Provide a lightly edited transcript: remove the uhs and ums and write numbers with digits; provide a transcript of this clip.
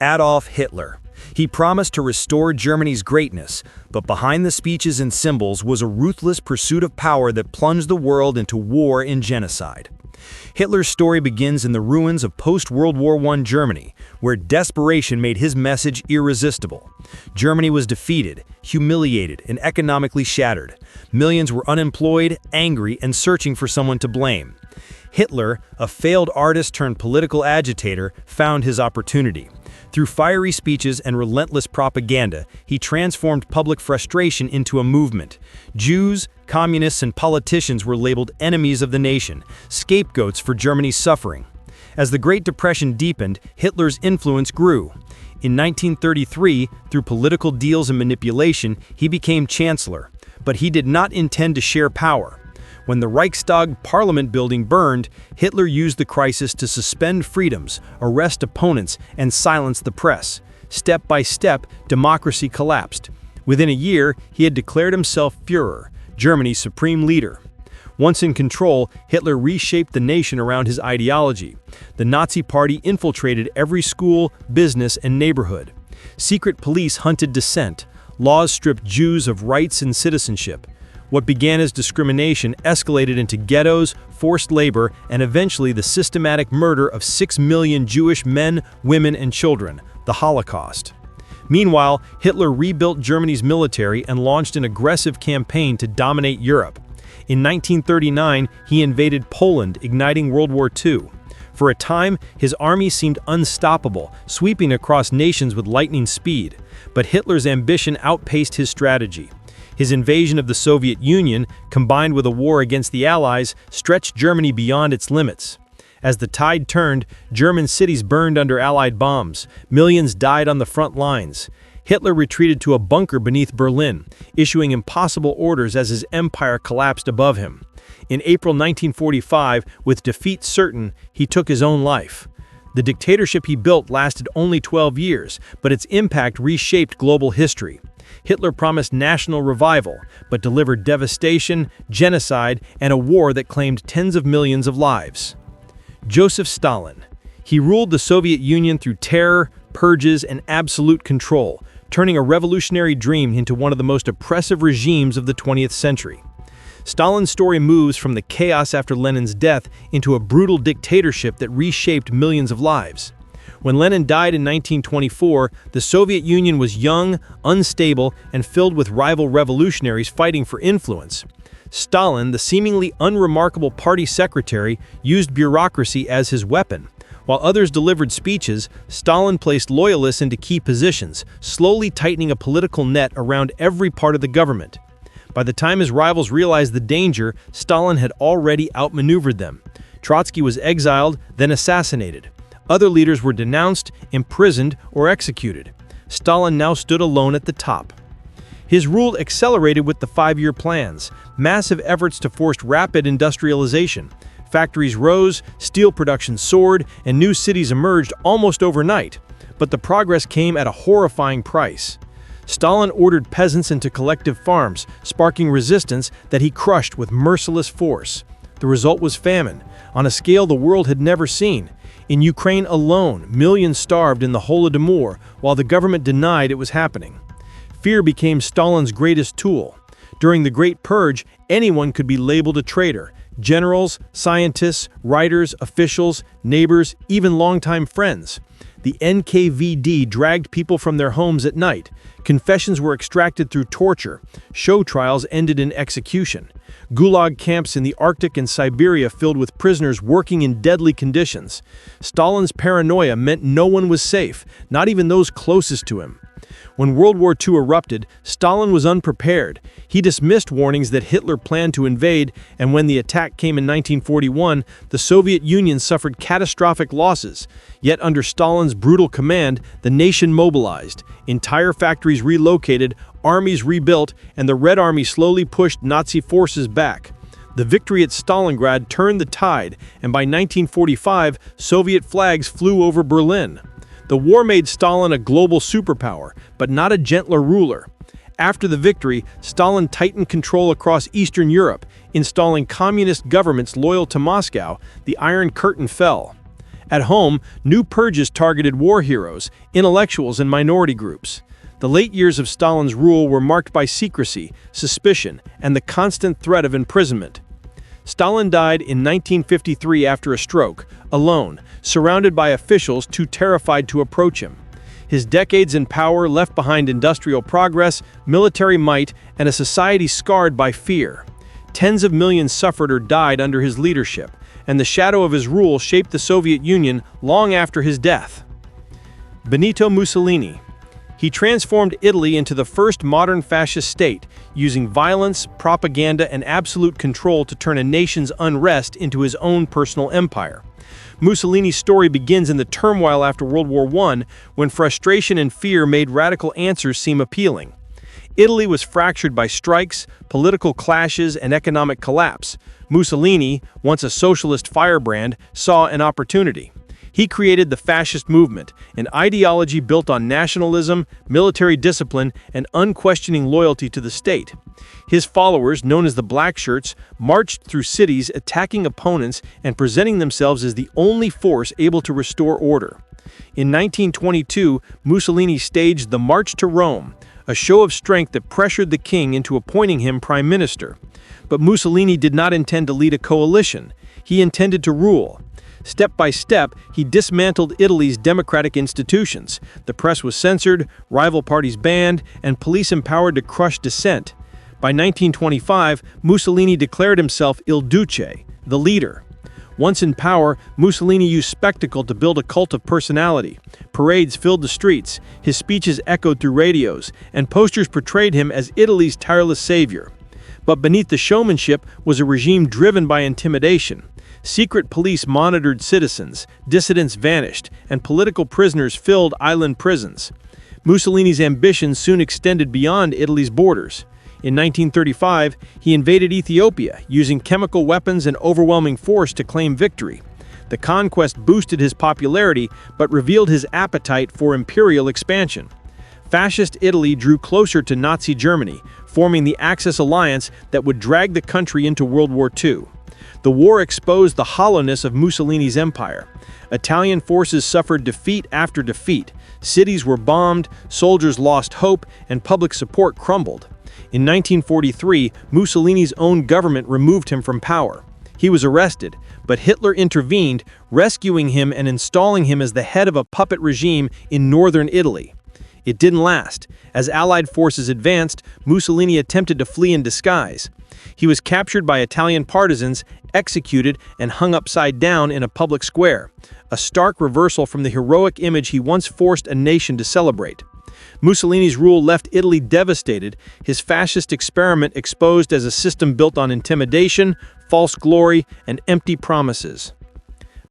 Adolf Hitler. He promised to restore Germany's greatness, but behind the speeches and symbols was a ruthless pursuit of power that plunged the world into war and genocide. Hitler's story begins in the ruins of post-World War I Germany, where desperation made his message irresistible. Germany was defeated, humiliated, and economically shattered. Millions were unemployed, angry, and searching for someone to blame. Hitler, a failed artist turned political agitator, found his opportunity. Through fiery speeches and relentless propaganda, he transformed public frustration into a movement. Jews, communists, and politicians were labeled enemies of the nation, scapegoats for Germany's suffering. As the Great Depression deepened, Hitler's influence grew. In 1933, through political deals and manipulation, he became chancellor, but he did not intend to share power. When the Reichstag parliament building burned, Hitler used the crisis to suspend freedoms, arrest opponents, and silence the press. Step by step, democracy collapsed. Within a year, he had declared himself Führer, Germany's supreme leader. Once in control, Hitler reshaped the nation around his ideology. The Nazi Party infiltrated every school, business, and neighborhood. Secret police hunted dissent. Laws stripped Jews of rights and citizenship. What began as discrimination escalated into ghettos, forced labor, and eventually the systematic murder of 6 million Jewish men, women, and children, the Holocaust. Meanwhile, Hitler rebuilt Germany's military and launched an aggressive campaign to dominate Europe. In 1939, he invaded Poland, igniting World War II. For a time, his army seemed unstoppable, sweeping across nations with lightning speed. But Hitler's ambition outpaced his strategy. His invasion of the Soviet Union, combined with a war against the Allies, stretched Germany beyond its limits. As the tide turned, German cities burned under Allied bombs. Millions died on the front lines. Hitler retreated to a bunker beneath Berlin, issuing impossible orders as his empire collapsed above him. In April 1945, with defeat certain, he took his own life. The dictatorship he built lasted only 12 years, but its impact reshaped global history. Hitler promised national revival, but delivered devastation, genocide, and a war that claimed tens of millions of lives. Joseph Stalin. He ruled the Soviet Union through terror, purges, and absolute control, turning a revolutionary dream into one of the most oppressive regimes of the 20th century. Stalin's story moves from the chaos after Lenin's death into a brutal dictatorship that reshaped millions of lives. When Lenin died in 1924, the Soviet Union was young, unstable, and filled with rival revolutionaries fighting for influence. Stalin, the seemingly unremarkable party secretary, used bureaucracy as his weapon. While others delivered speeches, Stalin placed loyalists into key positions, slowly tightening a political net around every part of the government. By the time his rivals realized the danger, Stalin had already outmaneuvered them. Trotsky was exiled, then assassinated. Other leaders were denounced, imprisoned, or executed. Stalin now stood alone at the top. His rule accelerated with the five-year plans, massive efforts to force rapid industrialization. Factories rose, steel production soared, and new cities emerged almost overnight. But the progress came at a horrifying price. Stalin ordered peasants into collective farms, sparking resistance that he crushed with merciless force. The result was famine, on a scale the world had never seen. In Ukraine alone, millions starved in the Holodomor, while the government denied it was happening. Fear became Stalin's greatest tool. During the Great Purge, anyone could be labeled a traitor. Generals, scientists, writers, officials, neighbors, even longtime friends. The NKVD dragged people from their homes at night. Confessions were extracted through torture. Show trials ended in execution. Gulag camps in the Arctic and Siberia filled with prisoners working in deadly conditions. Stalin's paranoia meant no one was safe, not even those closest to him. When World War II erupted, Stalin was unprepared. He dismissed warnings that Hitler planned to invade, and when the attack came in 1941, the Soviet Union suffered catastrophic losses. Yet under Stalin's brutal command, the nation mobilized. Entire factories relocated, armies rebuilt, and the Red Army slowly pushed Nazi forces back. The victory at Stalingrad turned the tide, and by 1945, Soviet flags flew over Berlin. The war made Stalin a global superpower, but not a gentler ruler. After the victory, Stalin tightened control across Eastern Europe, installing communist governments loyal to Moscow. The Iron Curtain fell. At home, new purges targeted war heroes, intellectuals, and minority groups. The late years of Stalin's rule were marked by secrecy, suspicion, and the constant threat of imprisonment. Stalin died in 1953 after a stroke, alone, surrounded by officials too terrified to approach him. His decades in power left behind industrial progress, military might, and a society scarred by fear. Tens of millions suffered or died under his leadership, and the shadow of his rule shaped the Soviet Union long after his death. Benito Mussolini. He transformed Italy into the first modern fascist state, using violence, propaganda, and absolute control to turn a nation's unrest into his own personal empire. Mussolini's story begins in the turmoil after World War I, when frustration and fear made radical answers seem appealing. Italy was fractured by strikes, political clashes, and economic collapse. Mussolini, once a socialist firebrand, saw an opportunity. He created the fascist movement, an ideology built on nationalism, military discipline, and unquestioning loyalty to the state. His followers, known as the Black Shirts, marched through cities attacking opponents and presenting themselves as the only force able to restore order. In 1922, Mussolini staged the March to Rome, a show of strength that pressured the king into appointing him prime minister. But Mussolini did not intend to lead a coalition. He intended to rule. Step by step, he dismantled Italy's democratic institutions. The press was censored, rival parties banned, and police empowered to crush dissent. By 1925, Mussolini declared himself Il Duce, the leader. Once in power, Mussolini used spectacle to build a cult of personality. Parades filled the streets, his speeches echoed through radios, and posters portrayed him as Italy's tireless savior. But beneath the showmanship was a regime driven by intimidation. Secret police monitored citizens, dissidents vanished, and political prisoners filled island prisons. Mussolini's ambitions soon extended beyond Italy's borders. In 1935, he invaded Ethiopia, using chemical weapons and overwhelming force to claim victory. The conquest boosted his popularity, but revealed his appetite for imperial expansion. Fascist Italy drew closer to Nazi Germany, forming the Axis alliance that would drag the country into World War II. The war exposed the hollowness of Mussolini's empire. Italian forces suffered defeat after defeat. Cities were bombed, soldiers lost hope, and public support crumbled. In 1943, Mussolini's own government removed him from power. He was arrested, but Hitler intervened, rescuing him and installing him as the head of a puppet regime in northern Italy. It didn't last. As Allied forces advanced, Mussolini attempted to flee in disguise. He was captured by Italian partisans, executed, and hung upside down in a public square, a stark reversal from the heroic image he once forced a nation to celebrate. Mussolini's rule left Italy devastated, his fascist experiment exposed as a system built on intimidation, false glory, and empty promises.